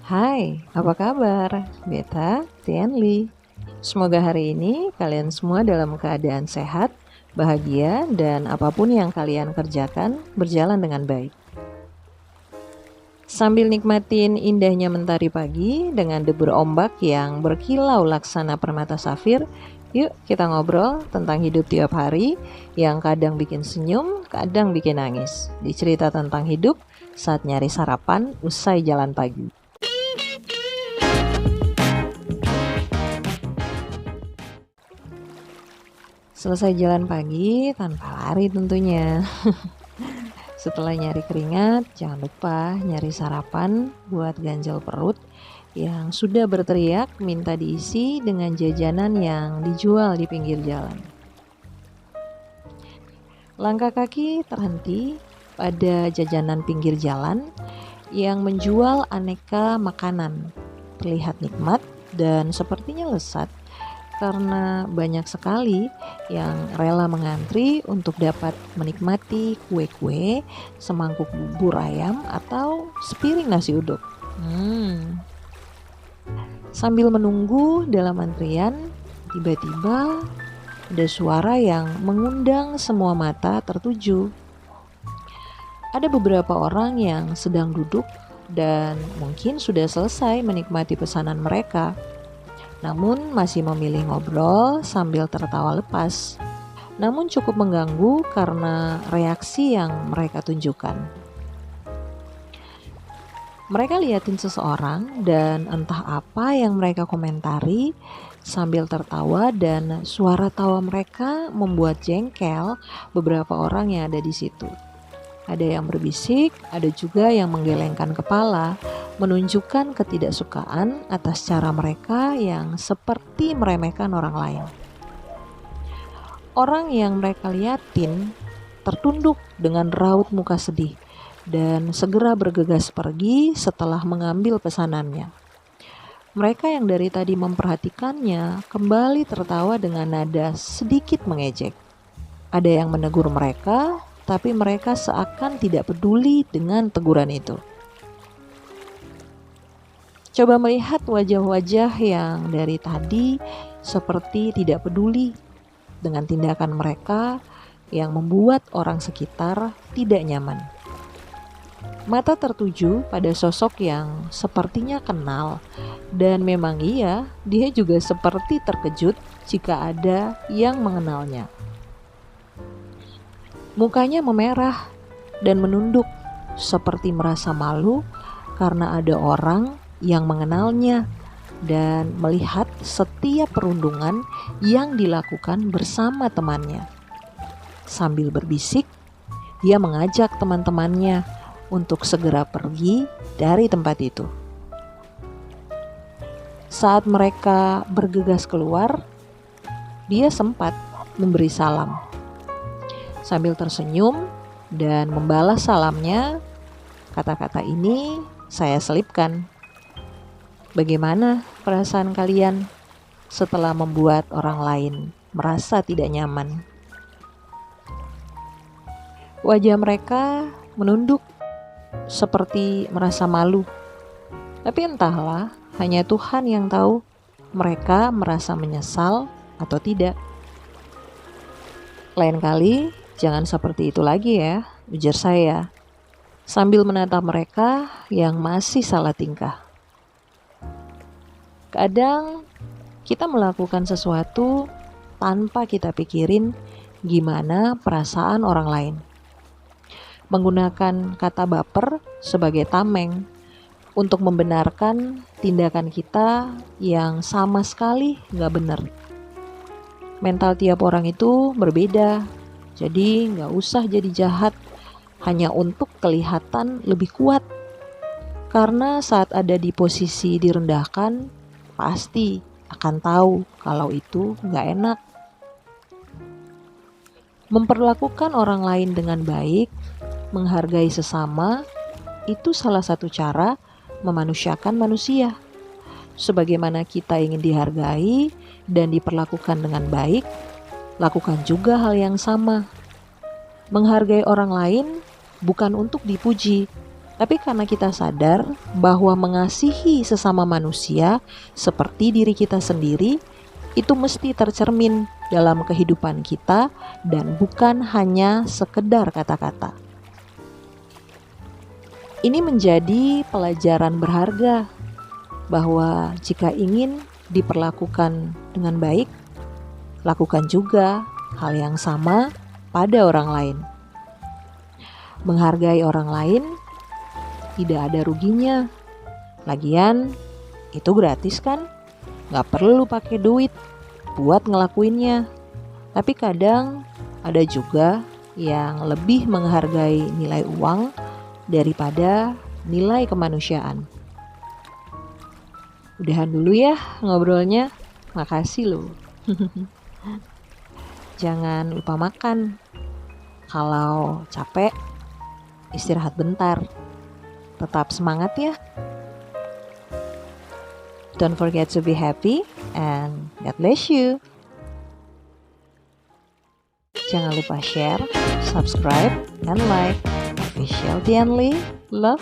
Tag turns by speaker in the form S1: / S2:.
S1: Hai, apa kabar? Beta, Tianli. Semoga hari ini kalian semua dalam keadaan sehat, bahagia, dan apapun yang kalian kerjakan berjalan dengan baik. Sambil nikmatin indahnya mentari pagi dengan debur ombak yang berkilau laksana permata safir, yuk kita ngobrol tentang hidup tiap hari yang kadang bikin senyum, kadang bikin nangis. Dicerita tentang hidup saat nyari sarapan usai jalan pagi. Selesai jalan pagi tanpa lari tentunya. Setelah nyari keringat, jangan lupa nyari sarapan buat ganjal perut yang sudah berteriak minta diisi dengan jajanan yang dijual di pinggir jalan. Langkah kaki terhenti pada jajanan pinggir jalan yang menjual aneka makanan. Terlihat nikmat dan sepertinya lezat karena banyak sekali yang rela mengantri untuk dapat menikmati kue-kue, semangkuk bubur ayam, atau sepiring nasi uduk. Sambil menunggu dalam antrian, tiba-tiba ada suara yang mengundang semua mata tertuju. Ada beberapa orang yang sedang duduk dan mungkin sudah selesai menikmati pesanan mereka, namun masih memilih ngobrol sambil tertawa lepas. Namun cukup mengganggu karena reaksi yang mereka tunjukkan. Mereka liatin seseorang dan entah apa yang mereka komentari sambil tertawa, dan suara tawa mereka membuat jengkel beberapa orang yang ada di situ. Ada yang berbisik, ada juga yang menggelengkan kepala, menunjukkan ketidaksukaan atas cara mereka yang seperti meremehkan orang lain. Orang yang mereka liatin tertunduk dengan raut muka sedih dan segera bergegas pergi setelah mengambil pesanannya. Mereka yang dari tadi memperhatikannya kembali tertawa dengan nada sedikit mengejek. Ada yang menegur mereka, tapi mereka seakan tidak peduli dengan teguran itu. Coba melihat wajah-wajah yang dari tadi seperti tidak peduli dengan tindakan mereka yang membuat orang sekitar tidak nyaman. Mata tertuju pada sosok yang sepertinya kenal, dan memang iya, dia juga seperti terkejut jika ada yang mengenalnya. Mukanya memerah dan menunduk seperti merasa malu karena ada orang yang mengenalnya dan melihat setiap perundungan yang dilakukan bersama temannya. Sambil berbisik, dia mengajak teman-temannya untuk segera pergi dari tempat itu. Saat mereka bergegas keluar, dia sempat memberi salam. Sambil tersenyum dan membalas salamnya, kata-kata ini saya selipkan. Bagaimana perasaan kalian setelah membuat orang lain merasa tidak nyaman? Wajah mereka menunduk seperti merasa malu. Tapi entahlah, hanya Tuhan yang tahu mereka merasa menyesal atau tidak. Lain kali jangan seperti itu lagi ya, ujar saya, sambil menatap mereka yang masih salah tingkah. Kadang kita melakukan sesuatu tanpa kita pikirin gimana perasaan orang lain. Menggunakan kata baper sebagai tameng untuk membenarkan tindakan kita yang sama sekali gak benar. Mental tiap orang itu berbeda, jadi gak usah jadi jahat hanya untuk kelihatan lebih kuat. Karena saat ada di posisi direndahkan, pasti akan tahu kalau itu gak enak. Memperlakukan orang lain dengan baik, menghargai sesama, itu salah satu cara memanusiakan manusia. Sebagaimana kita ingin dihargai dan diperlakukan dengan baik, lakukan juga hal yang sama. Menghargai orang lain bukan untuk dipuji, Tapi karena kita sadar bahwa mengasihi sesama manusia seperti diri kita sendiri, itu mesti tercermin dalam kehidupan kita dan bukan hanya sekedar kata-kata. Ini menjadi pelajaran berharga bahwa jika ingin diperlakukan dengan baik, lakukan juga hal yang sama pada orang lain. Menghargai orang lain tidak ada ruginya. Lagian itu gratis kan? Gak perlu pakai duit buat ngelakuinnya. Tapi kadang ada juga yang lebih menghargai nilai uang daripada nilai kemanusiaan. Udahan dulu ya ngobrolnya. Makasih loh. Jangan lupa makan. Kalau capek, istirahat bentar. Tetap semangat ya. Don't forget to be happy and God bless you. Jangan lupa share, subscribe, and like. Official Tianli, love